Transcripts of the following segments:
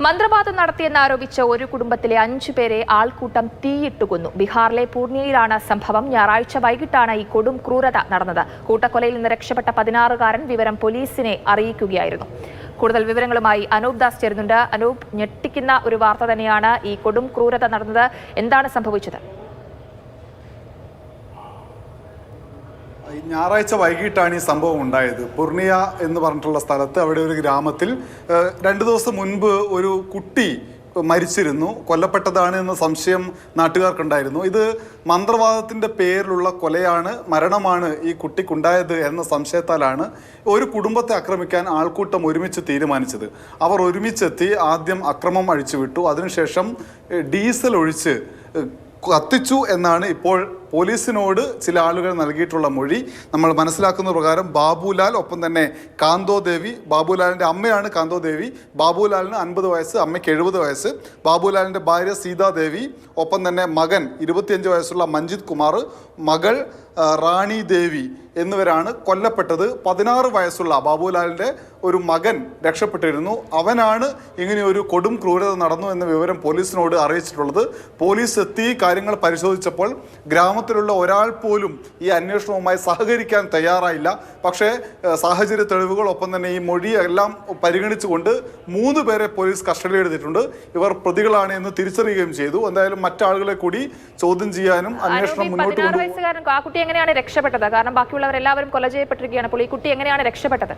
മന്ത്രവാദം നടത്തിയെന്നാരോപിച്ച ഒരു കുടുംബത്തിലെ 5 പേരെ ആൾക്കൂട്ടം തീയിട്ടു കൊന്നു. ബീഹാറിലെ പൂർണിയയിലാണ് സംഭവം. ഞായറാഴ്ച വൈകിട്ടാണ് ഈ കൊടും ക്രൂരത നടന്നത്. കൂട്ടക്കൊലയിൽ നിന്ന് രക്ഷപ്പെട്ട 16-കാരൻ വിവരം പോലീസിനെ അറിയിക്കുകയായിരുന്നു. കൂടുതൽ വിവരങ്ങളുമായി അനൂപ് ദാസ് ചേരുന്നുണ്ട്. അനൂപ്, ഞെട്ടിക്കുന്ന ഒരു വാർത്ത തന്നെയാണ്. ഈ കൊടും ക്രൂരത നടന്നത്. എന്താണ് സംഭവിച്ചത്? ഞായറാഴ്ച വൈകിട്ടാണ് ഈ സംഭവം ഉണ്ടായത്. പൂർണിയ എന്ന് പറഞ്ഞിട്ടുള്ള സ്ഥലത്ത്, അവിടെ ഒരു ഗ്രാമത്തിൽ 2 ദിവസം മുൻപ് ഒരു കുട്ടി മരിച്ചിരുന്നു. കൊല്ലപ്പെട്ടതാണ് എന്ന സംശയം നാട്ടുകാർക്കുണ്ടായിരുന്നു. ഇത് മന്ത്രവാദത്തിൻ്റെ പേരിലുള്ള കൊലയാണ്, മരണമാണ് ഈ കുട്ടിക്കുണ്ടായത് എന്ന സംശയത്താലാണ് ഒരു കുടുംബത്തെ ആക്രമിക്കാൻ ആൾക്കൂട്ടം ഒരുമിച്ച് തീരുമാനിച്ചത്. അവർ ഒരുമിച്ചെത്തി ആദ്യം അക്രമം അഴിച്ചുവിട്ടു. അതിനുശേഷം ഡീസൽ ഒഴിച്ച് കത്തിച്ചു എന്നാണ് ഇപ്പോൾ പോലീസിനോട് ചില ആളുകൾ നൽകിയിട്ടുള്ള മൊഴി. നമ്മൾ മനസ്സിലാക്കുന്ന പ്രകാരം ബാബുലാൽ, ഒപ്പം തന്നെ കാന്തോദേവി, ബാബുലാലിൻ്റെ അമ്മയാണ് കാന്തോദേവി. ബാബുലാലിന് 50 വയസ്സ്, അമ്മയ്ക്ക് 70 വയസ്സ്. ബാബുലാലിൻ്റെ ഭാര്യ സീതാദേവി, ഒപ്പം തന്നെ മകൻ 25 വയസ്സുള്ള മഞ്ജിത് കുമാർ, മകൾ റാണി ദേവി എന്നിവരാണ് കൊല്ലപ്പെട്ടത്. 16 വയസ്സുള്ള ബാബുലാലിൻ്റെ ഒരു മകൻ രക്ഷപ്പെട്ടിരുന്നു. അവനാണ് ഇങ്ങനെയൊരു കൊടും ക്രൂരത നടന്നു എന്ന വിവരം പോലീസിനോട് അറിയിച്ചിട്ടുള്ളത്. പോലീസ് എത്തി കാര്യങ്ങൾ പരിശോധിച്ചപ്പോൾ ഗ്രാമത്തിലുള്ള ഒരാൾ പോലും ഈ അന്വേഷണവുമായി സഹകരിക്കാൻ തയ്യാറായില്ല. പക്ഷേ സാഹചര്യ തെളിവുകൾ, ഒപ്പം തന്നെ ഈ മൊഴിയെല്ലാം പരിഗണിച്ചുകൊണ്ട് 3 പേരെ പോലീസ് കസ്റ്റഡിയിലെടുത്തിട്ടുണ്ട്. ഇവർ പ്രതികളാണ് എന്ന് തിരിച്ചറിയുകയും ചെയ്തു. എന്തായാലും മറ്റാളുകളെ കൂടി ചോദ്യം ചെയ്യാനും അന്വേഷണം മുന്നോട്ട് കൊണ്ടുപോകും. ആ കുട്ടി എങ്ങനെയാണ് രക്ഷപ്പെട്ടത്? കാരണം ബാക്കിയുള്ളവരെല്ലാവരും കൊല ചെയ്യപ്പെട്ടിരിക്കുകയാണ്. അപ്പോൾ ഈ കുട്ടി എങ്ങനെയാണ് രക്ഷപ്പെട്ടത്?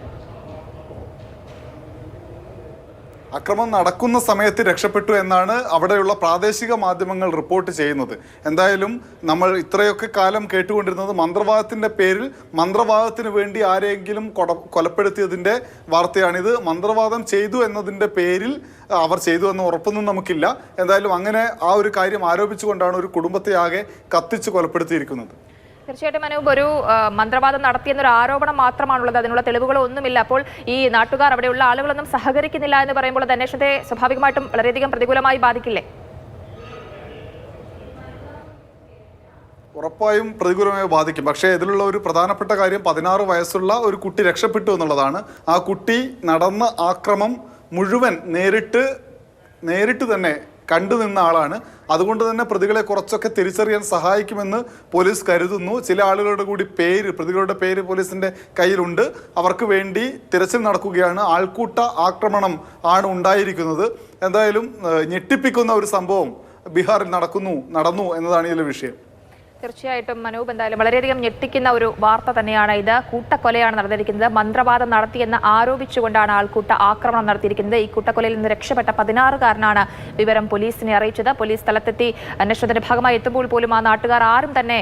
അക്രമം നടക്കുന്ന സമയത്ത് രക്ഷപ്പെട്ടു എന്നാണ് അവിടെയുള്ള പ്രാദേശിക മാധ്യമങ്ങൾ റിപ്പോർട്ട് ചെയ്യുന്നത്. എന്തായാലും നമ്മൾ ഇത്രയൊക്കെ കാലം കേട്ടുകൊണ്ടിരുന്നത് മന്ത്രവാദത്തിൻ്റെ പേരിൽ മന്ത്രവാദത്തിന് വേണ്ടി ആരെങ്കിലും കൊലപ്പെടുത്തിയതിൻ്റെ വാർത്തയാണിത്. മന്ത്രവാദം ചെയ്തു എന്നതിൻ്റെ പേരിൽ അവർ ചെയ്തു എന്ന ഉറപ്പൊന്നും നമുക്കില്ല. എന്തായാലും അങ്ങനെ ആ ഒരു കാര്യം ആരോപിച്ചുകൊണ്ടാണ് ഒരു കുടുംബത്തെ ആകെ കത്തിച്ച് കൊലപ്പെടുത്തിയിരിക്കുന്നത്. തീർച്ചയായിട്ടും അനൂപ്, ഒരു മന്ത്രവാദം നടത്തിയെന്നൊരു ആരോപണം മാത്രമാണുള്ളത്. അതിനുള്ള തെളിവുകളൊന്നുമില്ല. അപ്പോൾ ഈ നാട്ടുകാർ, അവിടെയുള്ള ആളുകളൊന്നും സഹകരിക്കുന്നില്ല എന്ന് പറയുമ്പോൾ അത് അന്വേഷണത്തെ സ്വാഭാവികമായിട്ടും വളരെയധികം പ്രതികൂലമായി ബാധിക്കില്ലേ? ഉറപ്പായും പ്രതികൂലമായി ബാധിക്കും. പക്ഷേ ഇതിലുള്ള ഒരു പ്രധാനപ്പെട്ട കാര്യം 16 വയസ്സുള്ള ഒരു കുട്ടി രക്ഷപ്പെട്ടു എന്നുള്ളതാണ്. ആ കുട്ടി നടന്ന ആക്രമം മുഴുവൻ നേരിട്ട് തന്നെ കണ്ടുനിന്ന ആളാണ്. അതുകൊണ്ട് തന്നെ പ്രതികളെ കുറച്ചൊക്കെ തിരിച്ചറിയാൻ സഹായിക്കുമെന്ന് പോലീസ് കരുതുന്നു. ചില ആളുകളുടെ കൂടി പ്രതികളുടെ പേര് പോലീസിന്റെ കയ്യിലുണ്ട്. അവർക്ക് വേണ്ടി തിരച്ചിൽ നടക്കുകയാണ്. ആൾക്കൂട്ട ആക്രമണം ആണ് ഉണ്ടായിരിക്കുന്നത്. എന്തായാലും ഞെട്ടിപ്പിക്കുന്ന ഒരു സംഭവം ബീഹാറിൽ നടന്നു എന്നതാണ് ഇതിലെ വിഷയം. തീർച്ചയായിട്ടും അനൂപ്, എന്തായാലും വളരെയധികം ഞെട്ടിക്കുന്ന ഒരു വാർത്ത തന്നെയാണ് ഇത്. കൂട്ടക്കൊലയാണ് നടന്നിരിക്കുന്നത്. മന്ത്രവാദം നടത്തിയെന്ന് ആരോപിച്ചുകൊണ്ടാണ് ആൾക്കൂട്ട ആക്രമണം നടത്തിയിരിക്കുന്നത്. ഈ കൂട്ടക്കൊലയിൽ നിന്ന് രക്ഷപ്പെട്ട 16-കാരനാണ് വിവരം പോലീസിനെ അറിയിച്ചത്. പോലീസ് സ്ഥലത്തെത്തി അന്വേഷണത്തിന്റെ ഭാഗമായി എത്തുമ്പോൾ പോലും ആ നാട്ടുകാർ ആരും തന്നെ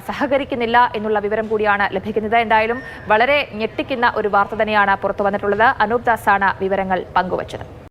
സഹകരിക്കുന്നില്ല എന്നുള്ള വിവരം കൂടിയാണ് ലഭിക്കുന്നത്. എന്തായാലും വളരെ ഞെട്ടിക്കുന്ന ഒരു വാർത്ത തന്നെയാണ് പുറത്തു വന്നിട്ടുള്ളത്. അനൂപ് ദാസാണ് വിവരങ്ങൾ പങ്കുവച്ചത്.